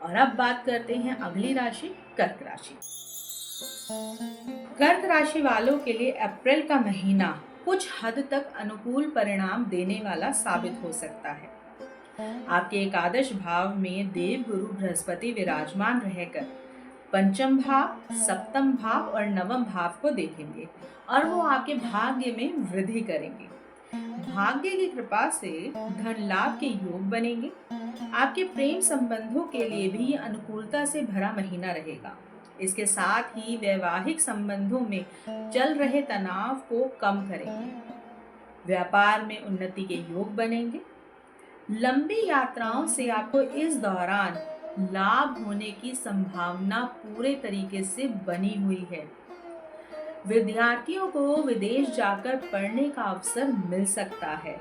और अब बात करते हैं अगली राशि, कर्क राशि। कर्क राशि वालों के लिए अप्रैल का महीना कुछ हद तक अनुकूल परिणाम देने वाला साबित हो सकता है। आपके एकादश भाव में देव गुरु बृहस्पति विराजमान रहकर पंचम भाव, सप्तम भाव और नवम भाव को देखेंगे और वो आपके भाग्य में वृद्धि करेंगे। भाग्य की कृपा से धन लाभ के योग बनेंगे। आपके प्रेम संबंधों के लिए भी ये अनुकूलता से भरा महीना रहेगा। इसके साथ ही वैवाहिक संबंधों में चल रहे तनाव को कम करेंगे। व्यापार में उन्नति के योग बनेंगे। लंबी यात्राओं से आपको इस दौरान लाभ होने की संभावना पूरे तरीके से बनी हुई है। विद्यार्थियों को विदेश जाकर पढ़ने का अवसर मिल सकता है।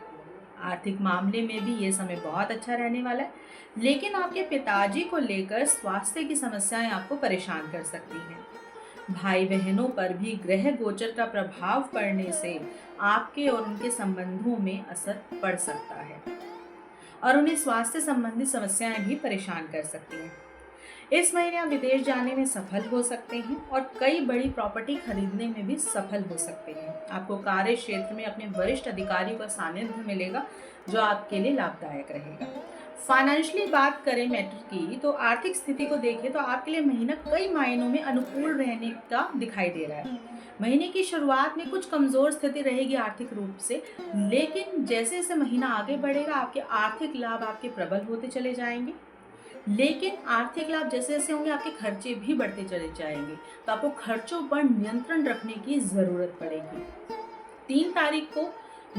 आर्थिक मामले में भी ये समय बहुत अच्छा रहने वाला है, लेकिन आपके पिताजी को लेकर स्वास्थ्य की समस्याएं आपको परेशान कर सकती हैं। भाई बहनों पर भी ग्रह गोचर का प्रभाव पड़ने से आपके और उनके संबंधों में असर पड़ सकता है और उन्हें स्वास्थ्य संबंधी समस्याएं भी परेशान कर सकती हैं। इस महीने आप विदेश जाने में सफल हो सकते हैं और कई बड़ी प्रॉपर्टी खरीदने में भी सफल हो सकते हैं। आपको कार्य क्षेत्र में अपने वरिष्ठ अधिकारियों का सानिध्य मिलेगा, जो आपके लिए लाभदायक रहेगा। फाइनेंशियली बात करें मैटर की, तो आर्थिक स्थिति को देखें तो आपके लिए महीना कई मायनों में अनुकूल रहने का दिखाई दे रहा है। महीने की शुरुआत में कुछ कमजोर स्थिति रहेगी आर्थिक रूप से, लेकिन जैसे जैसे महीना आगे बढ़ेगा आपके आर्थिक लाभ आपके प्रबल होते चले जाएंगे। लेकिन आर्थिक लाभ जैसे जैसे होंगे आपके खर्चे भी बढ़ते चले जाएंगे, तो आपको खर्चों पर नियंत्रण रखने की जरूरत पड़ेगी। 3 तारीख को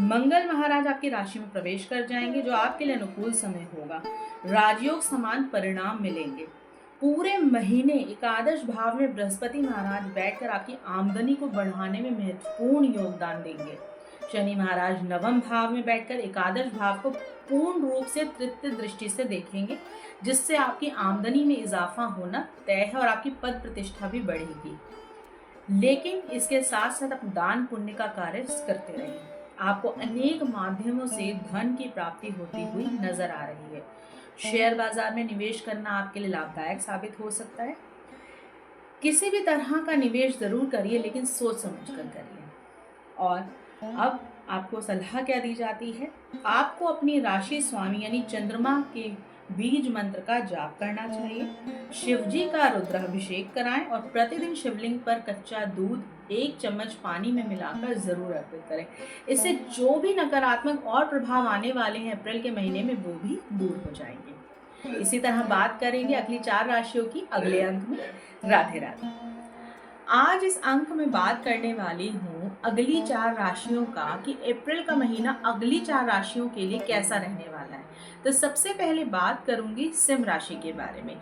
मंगल महाराज आपकी राशि में प्रवेश कर जाएंगे, जो आपके लिए अनुकूल समय होगा। राजयोग समान परिणाम मिलेंगे। पूरे महीने एकादश भाव में बृहस्पति महाराज बैठकर आपकी आमदनी को बढ़ाने में महत्वपूर्ण योगदान देंगे। शनि महाराज नवम भाव में बैठकर एकादश भाव को पूर्ण रूप से तृतीय दृष्टि से देखेंगे, जिससे आपकी आमदनी में इजाफा होना तय है और आपकी पद प्रतिष्ठा भी बढ़ेगी। लेकिन इसके साथ साथ आप दान पुण्य का कार्य करते रहें। आपको अनेक माध्यमों से धन की प्राप्ति होती हुई नजर आ रही है। शेयर बाजार में निवेश करना आपके लिए लाभदायक साबित हो सकता है। किसी भी तरह का निवेश जरूर करिए, लेकिन सोच समझ कर करिए। और अब आपको सलाह क्या दी जाती है? आपको अपनी राशि स्वामी यानी चंद्रमा के बीज मंत्र का जाप करना चाहिए। शिव जी का रुद्राभिषेक कराएं और प्रतिदिन शिवलिंग पर कच्चा दूध 1 चम्मच पानी में मिलाकर जरूर अर्पित करें। इससे जो भी नकारात्मक और प्रभाव आने वाले हैं अप्रैल के महीने में, वो भी दूर हो जाएंगे। इसी तरह बात करेंगे अगली 4 राशियों की अगले अंक में। राधे राधे। आज इस अंक में बात करने वाली हूँ अगली 4 राशियों का कि अप्रैल का महीना अगली 4 राशियों के लिए कैसा रहने वाला है। तो सबसे पहले बात करूंगी सिंह राशि के बारे में।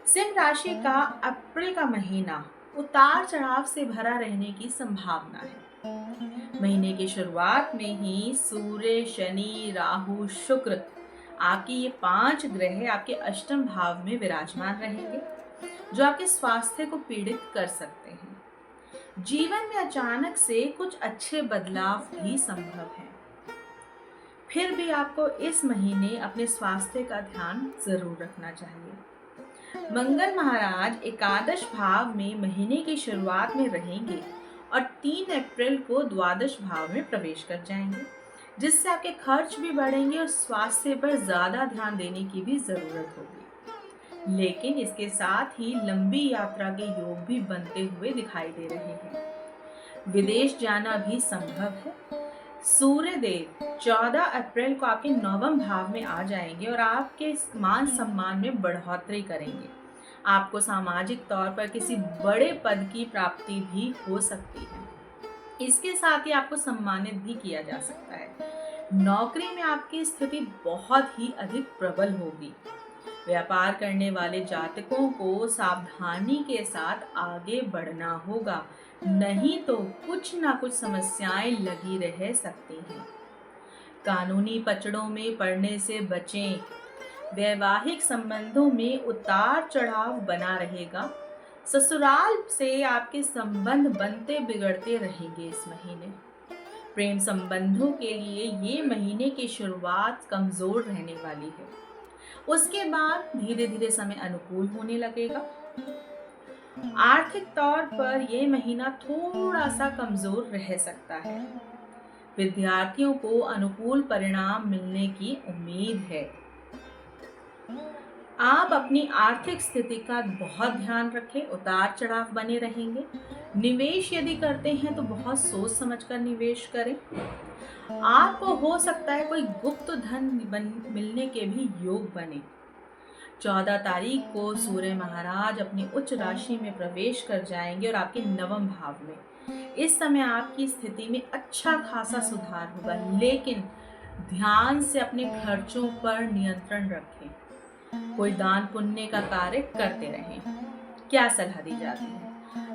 सिंह राशि का अप्रैल का महीना उतार चढ़ाव से भरा रहने की संभावना है। महीने की शुरुआत में ही सूर्य, शनि, राहु, शुक्र आपकी ये 5 ग्रह आपके अष्टम भाव में विराजमान रहेंगे, जो आपके स्वास्थ्य को पीड़ित कर सकते हैं। जीवन में अचानक से कुछ अच्छे बदलाव भी संभव हैं। फिर भी आपको इस महीने अपने स्वास्थ्य का ध्यान जरूर रखना चाहिए। मंगल महाराज एकादश भाव में महीने की शुरुआत में रहेंगे और 3 अप्रैल को द्वादश भाव में प्रवेश कर जाएंगे, जिससे आपके खर्च भी बढ़ेंगे और स्वास्थ्य पर ज्यादा ध्यान देने की भी जरूरत होगी। लेकिन इसके साथ ही लंबी यात्रा के योग भी बनते हुए दिखाई दे रहे हैं। विदेश जाना भी संभव है। सूर्य देव 14 अप्रैल को आपके 9वें भाव में आ जाएंगे और आपके मान सम्मान में बढ़ोतरी करेंगे। आपको सामाजिक तौर पर किसी बड़े पद की प्राप्ति भी हो सकती है। इसके साथ ही आपको सम्मानित भी किया जा सकता है। नौकरी में आपकी स्थिति बहुत ही अधिक प्रबल होगी। व्यापार करने वाले जातकों को सावधानी के साथ आगे बढ़ना होगा, नहीं तो कुछ ना कुछ समस्याएं लगी रह सकती हैं। कानूनी पचड़ों में पड़ने से बचें। वैवाहिक संबंधों में उतार चढ़ाव बना रहेगा। ससुराल से आपके संबंध बनते बिगड़ते रहेंगे इस महीने। प्रेम संबंधों के लिए ये महीने की शुरुआत कमजोर रहने वाली है। उसके बाद धीरे धीरे समय अनुकूल होने लगेगा। आर्थिक तौर पर यह महीना थोड़ा सा कमजोर रह सकता है। विद्यार्थियों को अनुकूल परिणाम मिलने की उम्मीद है। आप अपनी आर्थिक स्थिति का बहुत ध्यान रखें, उतार चढ़ाव बने रहेंगे। निवेश यदि करते हैं तो बहुत सोच समझकर निवेश करें। आपको हो सकता है कोई गुप्त धन मिलने के भी योग बने। 14 तारीख को सूर्य महाराज अपनी उच्च राशि में प्रवेश कर जाएंगे और आपके नवम भाव में। इस समय आपकी स्थिति में अच्छा खासा सुधार होगा, लेकिन ध्यान से अपने खर्चों पर नियंत्रण रखें। कोई दान पुण्य का कार्य करते रहें। क्या सलाह दी जाती है?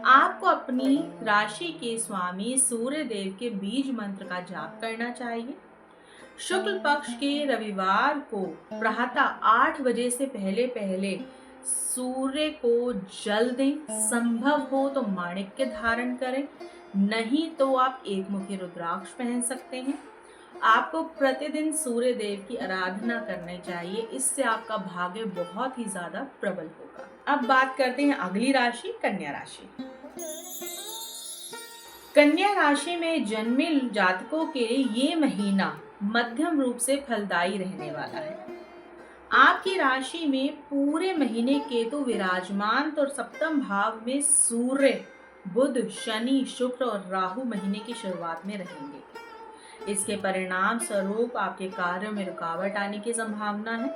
आपको अपनी राशि के स्वामी सूर्य देव के बीज मंत्र का जाप करना चाहिए। शुक्ल पक्ष के रविवार को प्रातः 8 बजे से पहले पहले सूर्य को जल दें। संभव हो तो माणिक्य धारण करें, नहीं तो आप एकमुखी रुद्राक्ष पहन सकते हैं। आपको प्रतिदिन सूर्य देव की आराधना करनी चाहिए, इससे आपका भाग्य बहुत ही ज्यादा प्रबल होगा। अब बात करते हैं अगली राशि, कन्या राशि। कन्या राशि में जन्मे जातकों के लिए ये महीना मध्यम रूप से फलदायी रहने वाला है। आपकी राशि में पूरे महीने केतु विराजमान तो सप्तम भाव में सूर्य, बुध, शनि, शुक्र और राहु महीने की शुरुआत में रहेंगे। इसके परिणाम स्वरूप आपके कार्यों में रुकावट आने की संभावना है।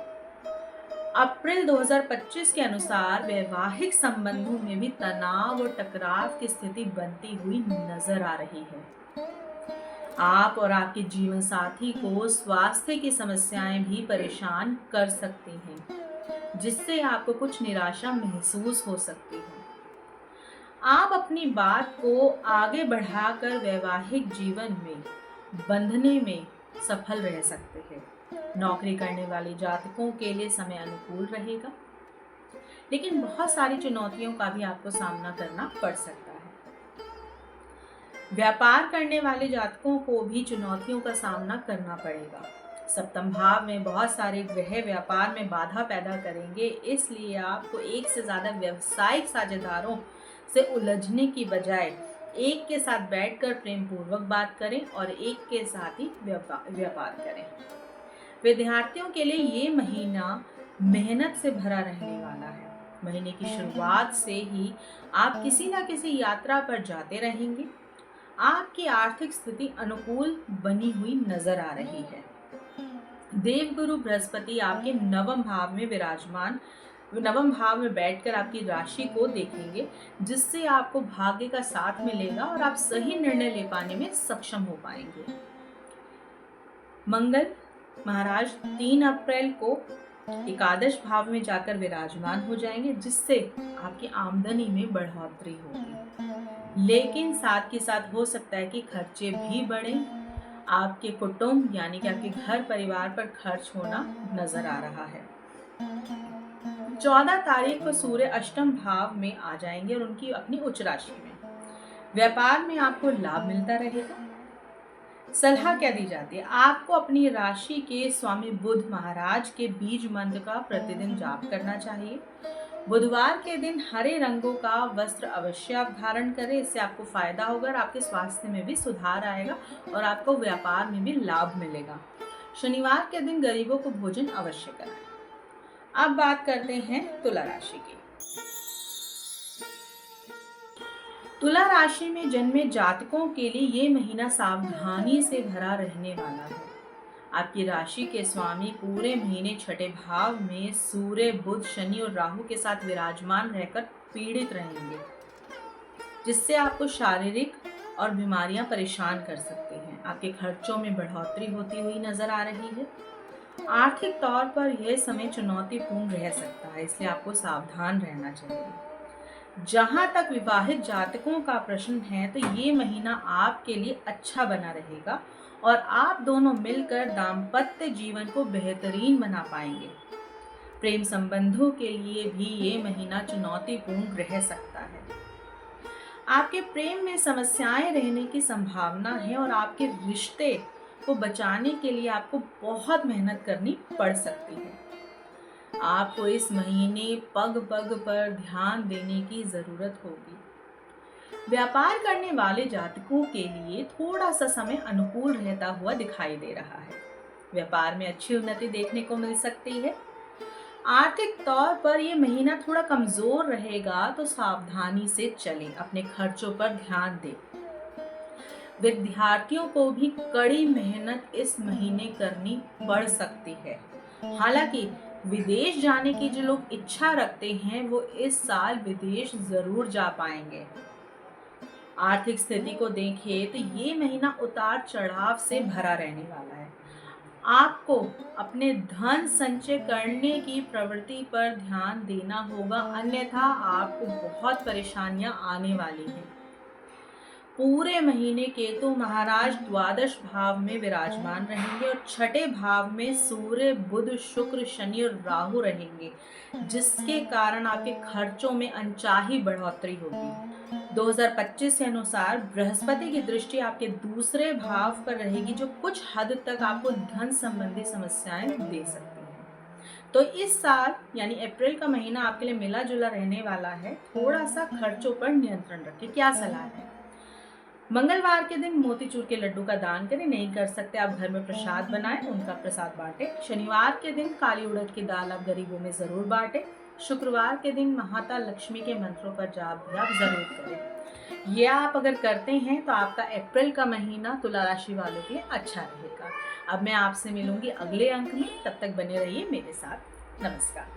अप्रैल 2025 के अनुसार वैवाहिक संबंधों में भी तनाव और टकराव की स्थिति बनती हुई नजर आ रही है। आप और आपके जीवन साथी को स्वास्थ्य की समस्याएं भी परेशान कर सकती हैं, जिससे आपको कुछ निराशा महसूस हो सकती है। आप अपनी बात को आगे बढ़ाकर वैवाहिक जीवन में बंधने में सफल रह सकते हैं। नौकरी करने वाले जातकों के लिए समय अनुकूल रहेगा, लेकिन बहुत सारी चुनौतियों का भी आपको सामना करना पड़ सकता है। व्यापार करने वाले जातकों को भी चुनौतियों का सामना करना पड़ेगा। सप्तम भाव में बहुत सारे ग्रह व्यापार में बाधा पैदा करेंगे, इसलिए आपको एक से ज्यादा व्यावसायिक साझेदारों से उलझने की बजाय एक के साथ बैठकर प्रेम पूर्वक बात करें और एक के साथ ही व्यापार करें। विद्यार्थियों के लिए ये महीना मेहनत से भरा रहने वाला है। महीने की शुरुआत से ही आप किसी न किसी यात्रा पर जाते रहेंगे। आपकी आर्थिक स्थिति अनुकूल बनी हुई नजर आ रही है। देवगुरु बृहस्पति आपके नवम भाव में बैठकर आपकी राशि को देखेंगे, जिससे आपको भाग्य का साथ मिलेगा और आप सही निर्णय ले पाने में सक्षम हो पाएंगे। मंगल महाराज 3 अप्रैल को एकादश भाव में जाकर विराजमान हो जाएंगे, जिससे आपकी आमदनी में बढ़ोतरी होगी, लेकिन साथ के साथ हो सकता है कि खर्चे भी बढ़ें। आपके कुटुंब यानी कि आपके घर परिवार पर खर्च होना नजर आ रहा है। 14 तारीख को सूर्य अष्टम भाव में आ जाएंगे और उनकी अपनी उच्च राशि में। व्यापार में आपको लाभ मिलता रहेगा। सलाह क्या दी जाती है? आपको अपनी राशि के स्वामी बुध महाराज के बीज मंत्र का प्रतिदिन जाप करना चाहिए। बुधवार के दिन हरे रंगों का वस्त्र अवश्य आप धारण करें, इससे आपको फायदा होगा और आपके स्वास्थ्य में भी सुधार आएगा और आपको व्यापार में भी लाभ मिलेगा। शनिवार के दिन गरीबों को भोजन अवश्य कराएं। अब बात करते हैं तुला राशि की। तुला राशि में जन्मे जातकों के लिए ये महीना सावधानी से भरा रहने वाला है। आपकी राशि के स्वामी पूरे महीने छठे भाव में सूर्य, बुध, शनि और राहु के साथ विराजमान रहकर पीड़ित रहेंगे, जिससे आपको शारीरिक और बीमारियां परेशान कर सकती हैं। आपके खर्चों में बढ़ोतरी होती हुई नजर आ रही है। आर्थिक तौर पर यह समय चुनौतीपूर्ण रह सकता है, इसलिए आपको सावधान रहना चाहिए। जहां तक विवाहित जातकों का प्रश्न है, तो ये महीना आपके लिए अच्छा बना रहेगा और आप दोनों मिलकर दाम्पत्य जीवन को बेहतरीन बना पाएंगे। प्रेम संबंधों के लिए भी ये महीना चुनौतीपूर्ण रह सकता है। आपके प्रेम में समस्याएं रहने की संभावना है और आपके रिश्ते को बचाने के लिए आपको बहुत मेहनत करनी पड़ सकती है। आपको इस महीने पग पग पर ध्यान देने की जरूरत होगी। व्यापार करने वाले जातकों के लिए थोड़ा सा समय अनुकूल रहता हुआ दिखाई दे रहा है। व्यापार में अच्छी उन्नति देखने को मिल सकती है। आर्थिक तौर पर यह महीना थोड़ा कमजोर रहेगा, तो सावधानी से चलें, अपने खर्चों पर ध्यान दें। विद्यार्थियों को भी कड़ी मेहनत इस महीने करनी पड़ सकती है। हालांकि विदेश जाने की जो लोग इच्छा रखते हैं वो इस साल विदेश जरूर जा पाएंगे। आर्थिक स्थिति को देखें तो ये महीना उतार चढ़ाव से भरा रहने वाला है। आपको अपने धन संचय करने की प्रवृत्ति पर ध्यान देना होगा, अन्यथा आपको बहुत परेशानियां आने वाली हैं। पूरे महीने केतु महाराज द्वादश भाव में विराजमान रहेंगे और छठे भाव में सूर्य, बुध, शुक्र, शनि और राहु रहेंगे, जिसके कारण आपके खर्चों में अनचाही बढ़ोतरी होगी। 2025 के अनुसार बृहस्पति की दृष्टि आपके दूसरे भाव पर रहेगी, जो कुछ हद तक आपको धन संबंधी समस्याएं दे सकती है। तो इस साल यानी अप्रैल का महीना आपके लिए मिला जुला रहने वाला है। थोड़ा सा खर्चों पर नियंत्रण रखें। क्या सलाह है? मंगलवार के दिन मोतीचूर के लड्डू का दान करें। नहीं कर सकते आप घर में प्रसाद बनाएं, उनका प्रसाद बांटें। शनिवार के दिन काली उड़द की दाल आप गरीबों में जरूर बांटें। शुक्रवार के दिन माता लक्ष्मी के मंत्रों पर जाप भी आप जरूर करें। ये आप अगर करते हैं तो आपका अप्रैल का महीना तुला राशि वालों के लिए अच्छा रहेगा। अब मैं आपसे मिलूंगी अगले अंक में, तब तक बने रहिए मेरे साथ। नमस्कार।